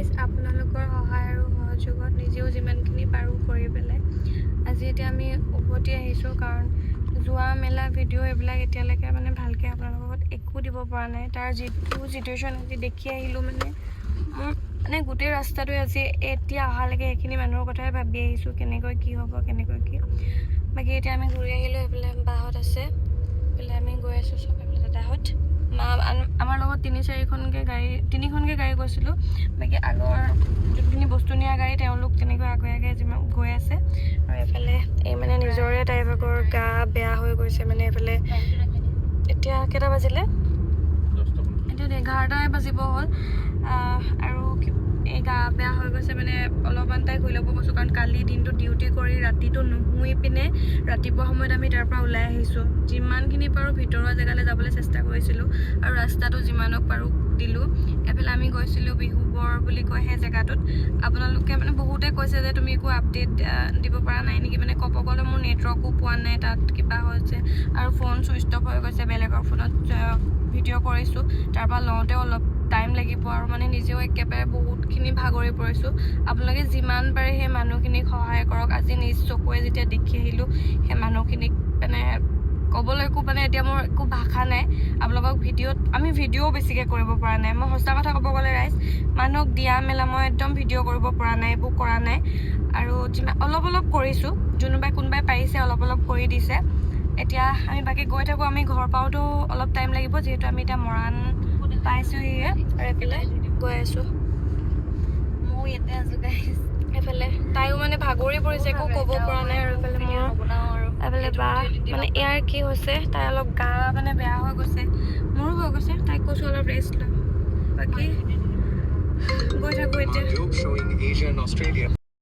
guys আপোনালোকৰ সহায় আৰু সহযোগত নিজেও যিমানখিনি পাৰোঁ কৰি পেলাই আজি এতিয়া আমি উভতি আহিছোঁ কাৰণ যোৱা মেলা ভিডিঅ' এইবিলাক এতিয়ালৈকে মানে ভালকৈ আপোনালোকৰ লগত একো দিব পৰা নাই তাৰ যিটো চিটুৱেশ্যন আজি দেখি আহিলোঁ মানে মোৰ মানে গোটেই ৰাস্তাটোৱে আজি এতিয়া অহালৈকে এইখিনি মানুহৰ কথাই ভাবি আহিছোঁ কেনেকৈ কি হ'ব কেনেকৈ কি বাকী এতিয়া আমি ঘূৰি আহিলোঁ এইফালে বাহঁত আছে এইফালে আমি গৈ আছোঁ চব এইফালে দাদাহঁত আমাৰ লগত তিনিখনকৈ গাড়ী গৈছিলোঁ বাকী আগৰ যোনখিনি বস্তু নিয়া গাড়ী তেওঁলোক তেনেকৈ আগে আগে যিমান গৈ আছে আৰু এইফালে এই মানে নিজৰে টাইপৰ গা বেয়া হৈ গৈছে মানে এইফালে এতিয়া কেইটা বাজিলে এতিয়া 11টাই বাজিব হ'ল আৰু এই গা বেয়া হৈ গৈছে মানে অলপমান তাই শুই ল'ব কৈছোঁ কাৰণ কালি দিনটো ডিউটি কৰি ৰাতিটো নুশুই পিনে ৰাতিপুৱা সময়ত আমি তাৰ পৰা ওলাই আহিছোঁ যিমানখিনি পাৰোঁ ভিতৰুৱা জেগালৈ যাবলৈ চেষ্টা কৰিছিলোঁ আৰু ৰাস্তাটো যিমানক পাৰোঁ দিলোঁ এইফালে আমি গৈছিলোঁ বিহুবৰ বুলি কয় সেই জেগাটোত আপোনালোকে মানে বহুতে কৈছে যে তুমি একো আপডেট দিব পৰা নাই নেকি মানে ক'ব গ'লে মোৰ নেটৱৰ্কো পোৱা নাই তাত কিবা হৈছে আৰু ফোন ছুইচ অফ হৈ গৈছে বেলেগৰ ফোনত ভিডিঅ' কৰিছোঁ তাৰপৰা লওঁতেও অলপ টাইম লাগিব আৰু মানে নিজেও একেবাৰে বহুতখিনি ভাগৰি পৰিছোঁ আপোনালোকে যিমান পাৰে সেই মানুহখিনিক সহায় কৰক আজি নিজ চকুৱে যেতিয়া দেখি আহিলোঁ সেই মানুহখিনিক মানে ক'বলৈ একো মানে এতিয়া মোৰ একো ভাষা নাই আপোনালোকক আমি ভিডিঅ'ও বেছিকৈ কৰিব পৰা নাই মই সঁচা কথা ক'ব গ'লে ৰাইজ মানুহক দিয়া মেলা মই একদম ভিডিঅ' কৰিব পৰা নাই একো কৰা নাই আৰু অলপ কৰিছোঁ কোনোবাই পাৰিছে অলপ কৰি দিছে এতিয়া আমি বাকী গৈ থাকোঁ আমি ঘৰ পাওঁতেও অলপ টাইম লাগিব যিহেতু আমি এতিয়া মৰাণ পাইছোঁহিহে আৰু এইফালে গৈ আছোঁ ময়ো ইয়াতে আছোঁ গাইজ এইফালে তাইও মানে ভাগৰি পৰিছে একো ক'ব পৰা নাই আৰু এইফালে মোৰ এইফালে বা মানে ইয়াৰ কি হৈছে তাই অলপ গা মানে বেয়া হৈ গৈছে মোৰো হৈ গৈছে তাইক কৈছোঁ অলপ ৰেষ্ট লওঁ বাকী গৈ থাকোঁ এতিয়া